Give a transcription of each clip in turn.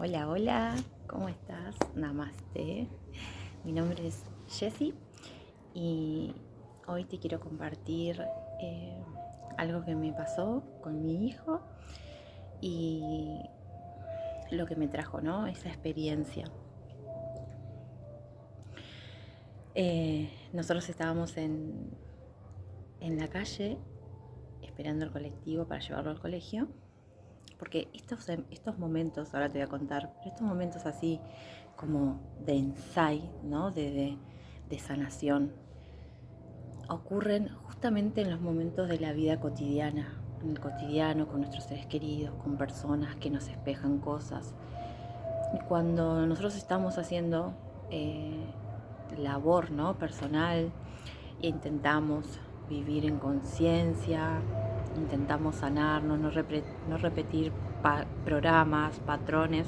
Hola, hola, ¿cómo estás? Namaste. Mi nombre es Jessie y hoy te quiero compartir algo que me pasó con mi hijo y lo que me trajo, ¿no? Esa experiencia. Nosotros estábamos en la calle esperando el colectivo para llevarlo al colegio. Porque estos momentos, ahora te voy a contar, pero estos momentos así como de insight, ¿no? De sanación, ocurren justamente en los momentos de la vida cotidiana, en el cotidiano, con nuestros seres queridos, con personas que nos espejan cosas. Y cuando nosotros estamos haciendo labor, ¿no? Personal e intentamos vivir en conciencia, intentamos sanarnos, no repetir programas, patrones.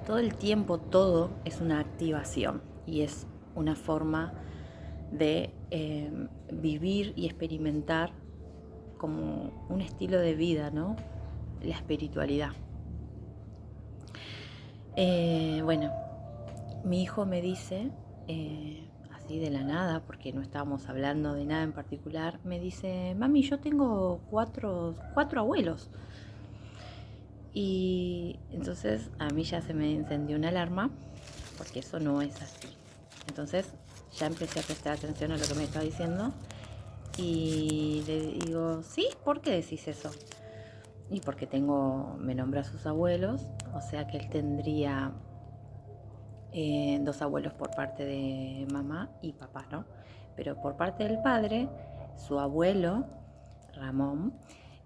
Todo el tiempo, todo es una activación y es una forma de vivir y experimentar como un estilo de vida, ¿no? La espiritualidad. Bueno, mi hijo me dice, así de la nada, porque no estábamos hablando de nada en particular, me dice: mami, yo tengo cuatro abuelos. Y entonces a mí ya se me encendió una alarma, porque eso no es así. Entonces ya empecé a prestar atención a lo que me estaba diciendo y le digo: sí, ¿por qué decís eso? Y porque me nombra a sus abuelos, o sea que él tendría dos abuelos por parte de mamá y papá, ¿no? Pero por parte del padre, su abuelo, Ramón,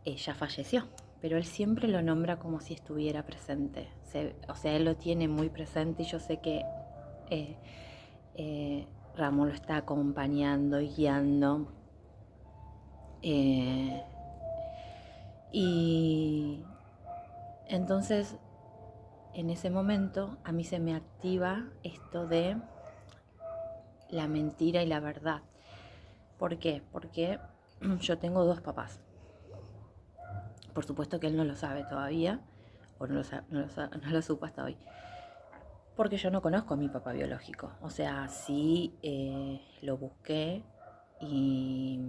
ya falleció, pero él siempre lo nombra como si estuviera presente. O sea, él lo tiene muy presente y yo sé que eh, Ramón lo está acompañando y guiando. Y entonces, en ese momento, a mí se me activa esto de la mentira y la verdad. ¿Por qué? Porque yo tengo dos papás. Por supuesto que él no lo sabe todavía, o no lo supo hasta hoy, porque yo no conozco a mi papá biológico. O sea, sí lo busqué y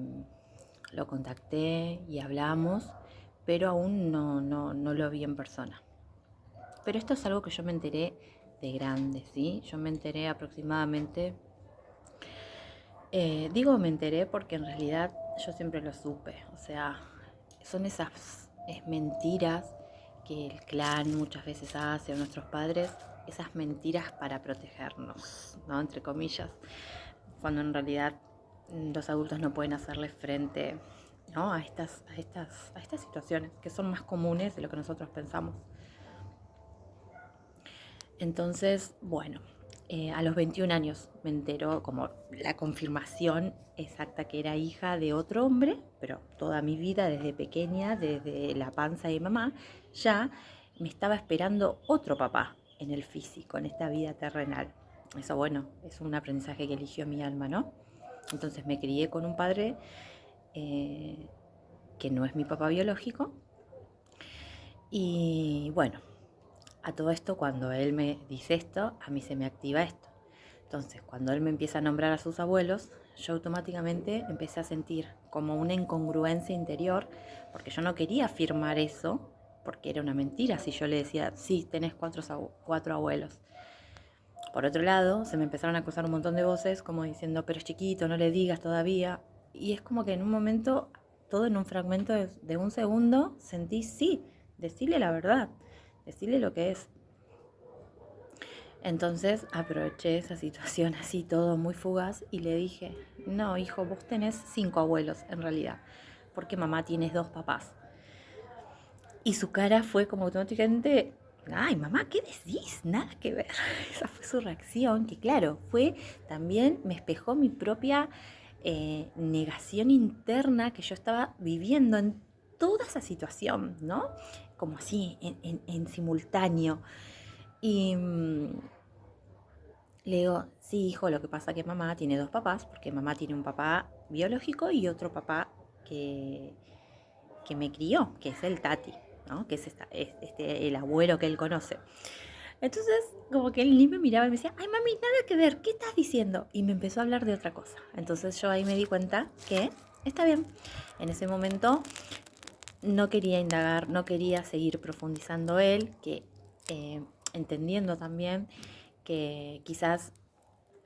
lo contacté y hablamos, pero aún no lo vi en persona. Pero esto es algo que yo me enteré de grande, ¿sí? Yo me enteré aproximadamente, digo me enteré porque en realidad yo siempre lo supe. O sea, son esas mentiras que el clan muchas veces hace, o nuestros padres, esas mentiras para protegernos, ¿no? Entre comillas, cuando en realidad los adultos no pueden hacerle frente, ¿no? a estas situaciones que son más comunes de lo que nosotros pensamos. Entonces, bueno, a los 21 años me enteró como la confirmación exacta que era hija de otro hombre, pero toda mi vida, desde pequeña, desde la panza de mamá, ya me estaba esperando otro papá en el físico, en esta vida terrenal. Eso, bueno, es un aprendizaje que eligió mi alma, ¿no? Entonces me crié con un padre que no es mi papá biológico. Y bueno, a todo esto, cuando él me dice esto, a mí se me activa esto. Entonces, cuando él me empieza a nombrar a sus abuelos, yo automáticamente empecé a sentir como una incongruencia interior, porque yo no quería afirmar eso, porque era una mentira si yo le decía: sí, tenés cuatro abuelos. Por otro lado, se me empezaron a cruzar un montón de voces como diciendo: pero es chiquito, no le digas todavía. Y es como que en un momento, todo en un fragmento de un segundo, sentí: sí, decirle la verdad, decirle lo que es. Entonces aproveché esa situación así, todo muy fugaz, y le dije: no, hijo, vos tenés 5 abuelos en realidad, porque mamá tienes 2 papás. Y su cara fue como automáticamente: ay, mamá, ¿qué decís? Nada que ver. Esa fue su reacción, que claro, también me espejó mi propia negación interna que yo estaba viviendo en toda esa situación, ¿no? Como así, en simultáneo. Y le digo: sí, hijo, lo que pasa es que mamá tiene 2 papás, porque mamá tiene un papá biológico y otro papá que me crió, que es el tati. ¿no? Que es el abuelo que él conoce. Entonces, como que él ni me miraba y me decía, ay mami, nada que ver, ¿qué estás diciendo? Y me empezó a hablar de otra cosa. Entonces yo ahí me di cuenta que está bien. En ese momento no quería indagar, no quería seguir profundizando él, que entendiendo también que quizás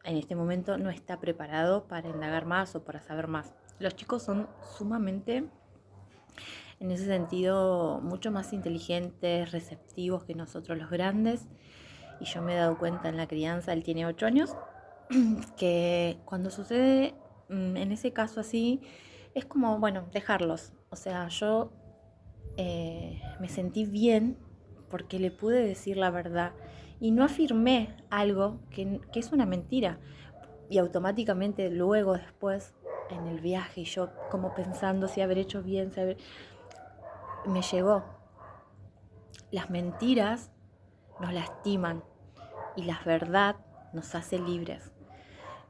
en este momento no está preparado para indagar más o para saber más. Los chicos son sumamente, en ese sentido, mucho más inteligentes, receptivos que nosotros los grandes. Y yo me he dado cuenta en la crianza, él tiene 8 años, que cuando sucede en ese caso así, es como, bueno, dejarlos. O sea, yo me sentí bien porque le pude decir la verdad y no afirmé algo que es una mentira. Y automáticamente luego, después, en el viaje, y yo como pensando si haber hecho bien, me llegó. Las mentiras nos lastiman y la verdad nos hace libres.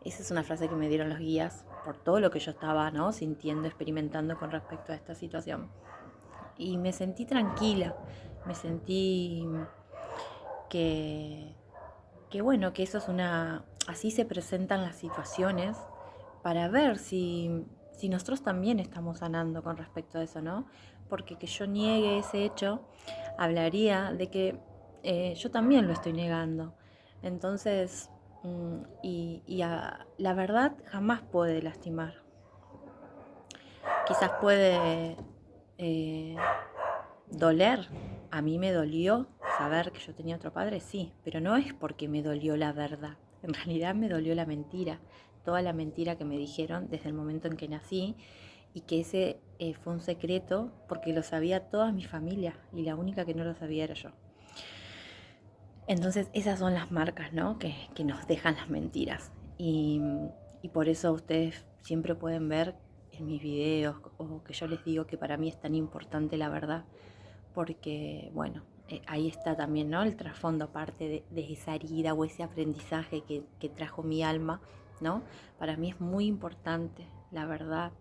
Esa es una frase que me dieron los guías por todo lo que yo estaba, ¿no?, sintiendo, experimentando con respecto a esta situación. Y me sentí tranquila, me sentí que, que bueno, que eso es así se presentan las situaciones para ver si nosotros también estamos sanando con respecto a eso, ¿no? Porque que yo niegue ese hecho hablaría de que yo también lo estoy negando. Entonces, la verdad jamás puede lastimar. Quizás puede doler. A mí me dolió saber que yo tenía otro padre, sí, pero no es porque me dolió la verdad. En realidad me dolió la mentira, toda la mentira que me dijeron desde el momento en que nací y que ese fue un secreto porque lo sabía toda mi familia y la única que no lo sabía era yo. Entonces esas son las marcas, ¿no?, que nos dejan las mentiras. Y por eso ustedes siempre pueden ver en mis videos o que yo les digo que para mí es tan importante la verdad, porque bueno, ahí está también, ¿no?, el trasfondo, aparte de esa herida o ese aprendizaje que trajo mi alma, ¿no? Para mí es muy importante la verdad.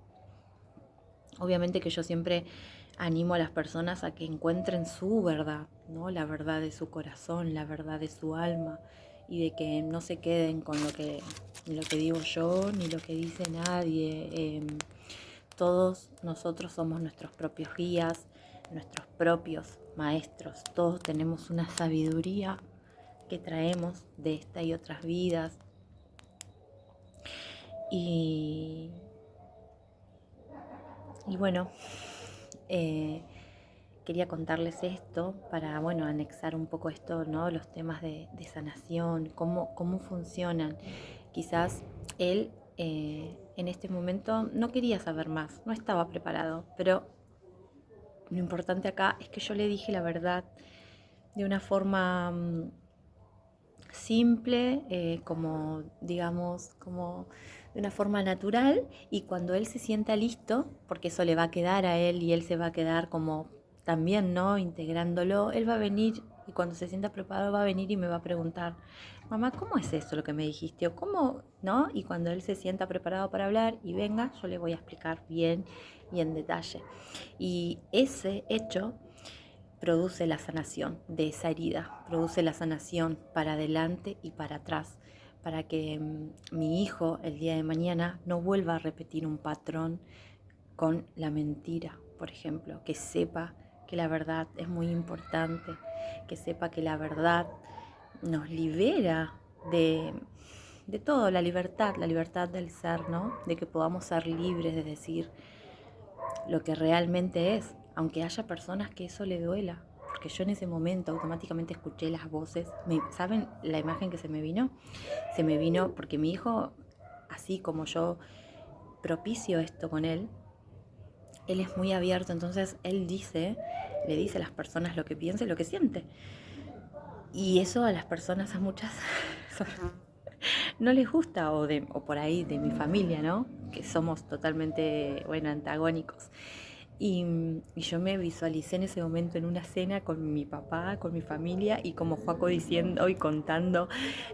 Obviamente que yo siempre animo a las personas a que encuentren su verdad, ¿no?, la verdad de su corazón, la verdad de su alma, y de que no se queden con lo que digo yo ni lo que dice nadie. Todos nosotros somos nuestros propios guías, nuestros propios maestros. Todos tenemos una sabiduría que traemos de esta y otras vidas. Y bueno, quería contarles esto para, bueno, anexar un poco esto, ¿no?, los temas de sanación, cómo funcionan. Quizás él en este momento no quería saber más, no estaba preparado, pero lo importante acá es que yo le dije la verdad de una forma simple, como digamos, como de una forma natural, y cuando él se sienta listo, porque eso le va a quedar a él y él se va a quedar como también, ¿no?, integrándolo, él va a venir y cuando se sienta preparado va a venir y me va a preguntar, mamá, ¿cómo es eso lo que me dijiste? ¿O cómo, no? Y cuando él se sienta preparado para hablar y venga, yo le voy a explicar bien y en detalle. Y ese hecho produce la sanación de esa herida, produce la sanación para adelante y para atrás, para que mi hijo el día de mañana no vuelva a repetir un patrón con la mentira, por ejemplo, que sepa que la verdad es muy importante, que sepa que la verdad nos libera de todo, la libertad del ser, ¿no? De que podamos ser libres de decir lo que realmente es, aunque haya personas que eso le duela, porque yo en ese momento automáticamente escuché las voces. ¿Saben la imagen que se me vino? Se me vino porque mi hijo, así como yo propicio esto con él es muy abierto, entonces él le dice a las personas lo que piensa y lo que siente. Y eso a las personas, a muchas, no les gusta, o por ahí de mi familia, ¿no?, que somos totalmente, bueno, antagónicos. Y yo me visualicé en ese momento en una cena con mi papá, con mi familia, y como Joaco diciendo y contando,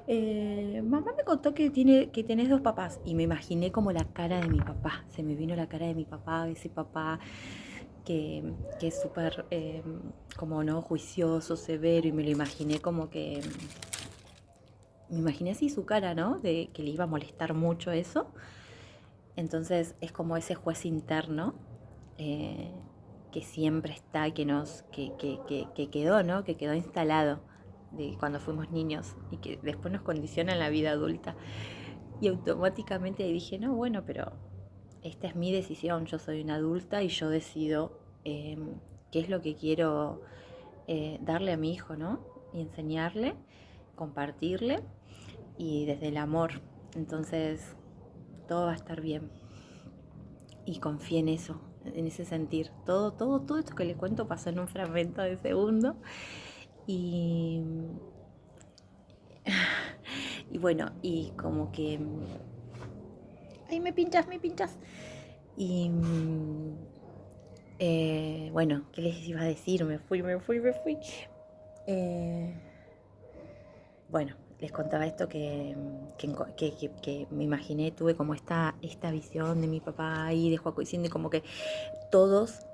mamá me contó que tenés 2 papás, y me imaginé como la cara de mi papá, se me vino la cara de mi papá, ese papá que es súper como no juicioso, severo, y me lo imaginé como que, me imaginé así su cara, ¿no? De que le iba a molestar mucho eso. Entonces es como ese juez interno eh, que siempre está, que quedó, ¿no? Que quedó instalado de cuando fuimos niños y que después nos condiciona en la vida adulta. Y automáticamente dije, no, bueno, pero esta es mi decisión, yo soy una adulta y yo decido qué es lo que quiero darle a mi hijo, ¿no? Y enseñarle, compartirle y desde el amor. Entonces, todo va a estar bien. Y confié en eso, en ese sentir. Todo esto que les cuento pasó en un fragmento de segundo. Y, y bueno, y como que... ¡Ay, me pinchas, me pinchas! Y bueno, ¿qué les iba a decir? Me fui. Eh, bueno, les contaba esto que me imaginé, tuve como esta visión de mi papá y de Joaco diciendo como que todos,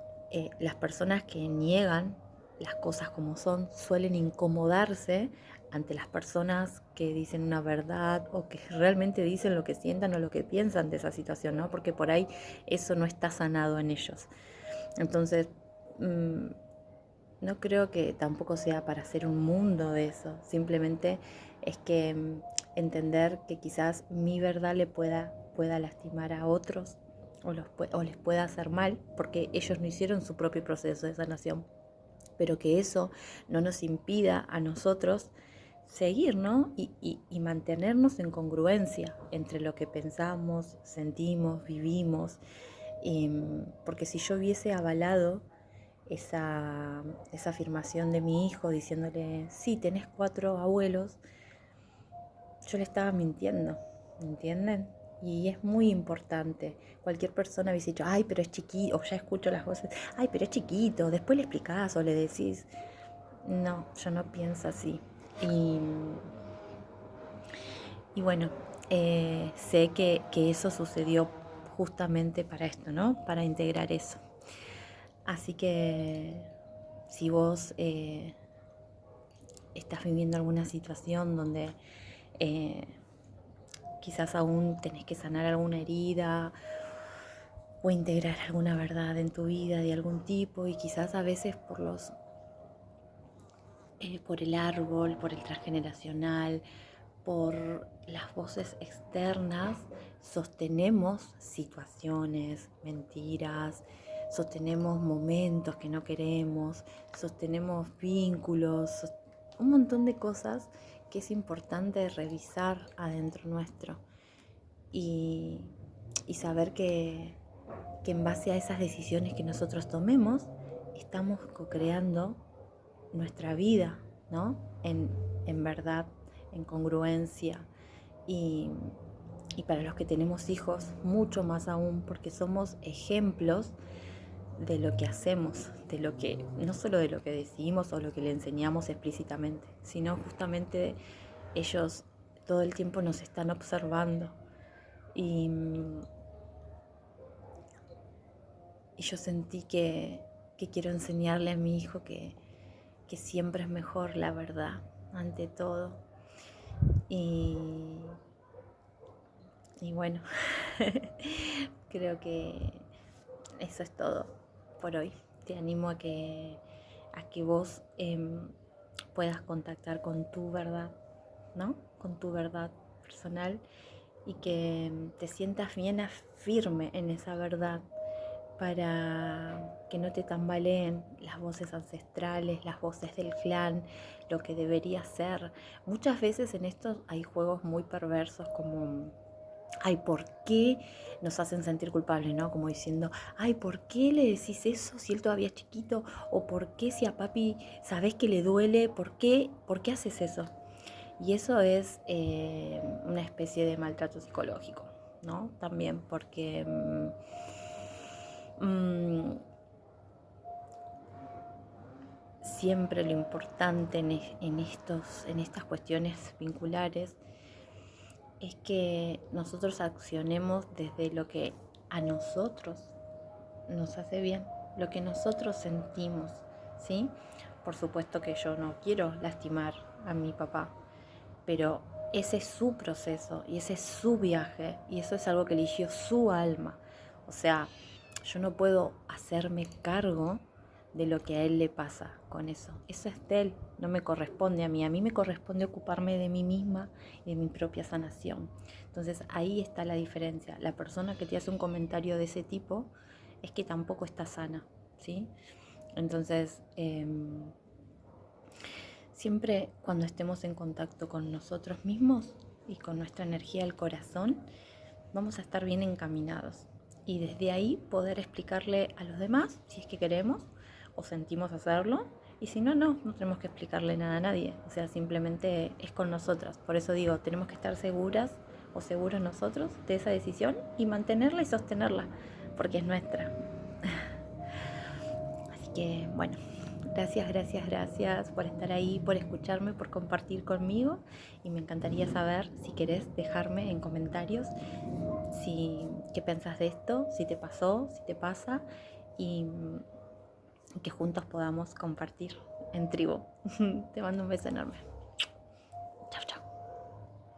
las personas que niegan las cosas como son, suelen incomodarse ante las personas que dicen una verdad o que realmente dicen lo que sientan o lo que piensan de esa situación, ¿no? Porque por ahí eso no está sanado en ellos. Entonces, no creo que tampoco sea para hacer un mundo de eso, simplemente es que entender que quizás mi verdad pueda lastimar a otros o les pueda hacer mal, porque ellos no hicieron su propio proceso de sanación, pero que eso no nos impida a nosotros seguir, ¿no? Y mantenernos en congruencia entre lo que pensamos, sentimos, vivimos, porque si yo hubiese avalado esa afirmación de mi hijo diciéndole, sí, tenés 4 abuelos, yo le estaba mintiendo, ¿me entienden? Y es muy importante. Cualquier persona hubiese dicho, ay, pero es chiquito, o ya escucho las voces, ay, pero es chiquito, después le explicás o le decís. No, yo no pienso así. Y, y bueno, sé que eso sucedió justamente para esto, ¿no? Para integrar eso. Así que si vos estás viviendo alguna situación donde eh, quizás aún tenés que sanar alguna herida o integrar alguna verdad en tu vida de algún tipo, y quizás a veces por el árbol, por el transgeneracional, por las voces externas, sostenemos situaciones, mentiras, sostenemos momentos que no queremos, sostenemos vínculos, un montón de cosas que es importante revisar adentro nuestro y, y saber que en base a esas decisiones que nosotros tomemos, estamos co-creando nuestra vida, ¿no? En verdad, en congruencia y, y para los que tenemos hijos, mucho más aún, porque somos ejemplos de lo que hacemos, de lo que, no solo de lo que decimos o lo que le enseñamos explícitamente, sino justamente ellos todo el tiempo nos están observando. Y, y yo sentí que quiero enseñarle a mi hijo que siempre es mejor la verdad ante todo. Y, y bueno, creo que eso es todo por hoy. Te animo a que vos puedas contactar con tu verdad, ¿no? Con tu verdad personal y que te sientas bien firme en esa verdad para que no te tambaleen las voces ancestrales, las voces del clan, lo que debería ser. Muchas veces en esto hay juegos muy perversos como, ay, ¿por qué nos hacen sentir culpables, no? Como diciendo, ay, ¿por qué le decís eso si él todavía es chiquito? O ¿por qué si a papi sabés que le duele? ¿Por qué haces eso? Y eso es una especie de maltrato psicológico, ¿no? También porque siempre lo importante en estas cuestiones vinculares es que nosotros accionemos desde lo que a nosotros nos hace bien, lo que nosotros sentimos, ¿sí? Por supuesto que yo no quiero lastimar a mi papá, pero ese es su proceso y ese es su viaje y eso es algo que eligió su alma. O sea, yo no puedo hacerme cargo de lo que a él le pasa con eso. Eso es de él, no me corresponde a mí. A mí me corresponde ocuparme de mí misma y de mi propia sanación. Entonces ahí está la diferencia. La persona que te hace un comentario de ese tipo es que tampoco está sana, ¿sí? Entonces, siempre cuando estemos en contacto con nosotros mismos y con nuestra energía del corazón, vamos a estar bien encaminados. Y desde ahí poder explicarle a los demás, si es que queremos o sentimos hacerlo. Y si no, no tenemos que explicarle nada a nadie. O sea, simplemente es con nosotras. Por eso digo, tenemos que estar seguras o seguros nosotros de esa decisión y mantenerla y sostenerla, porque es nuestra. Así que, bueno, gracias por estar ahí, por escucharme, por compartir conmigo. Y me encantaría saber si querés dejarme en comentarios qué pensás de esto, si te pasó, si te pasa, y que juntos podamos compartir en tribu. Te mando un beso enorme.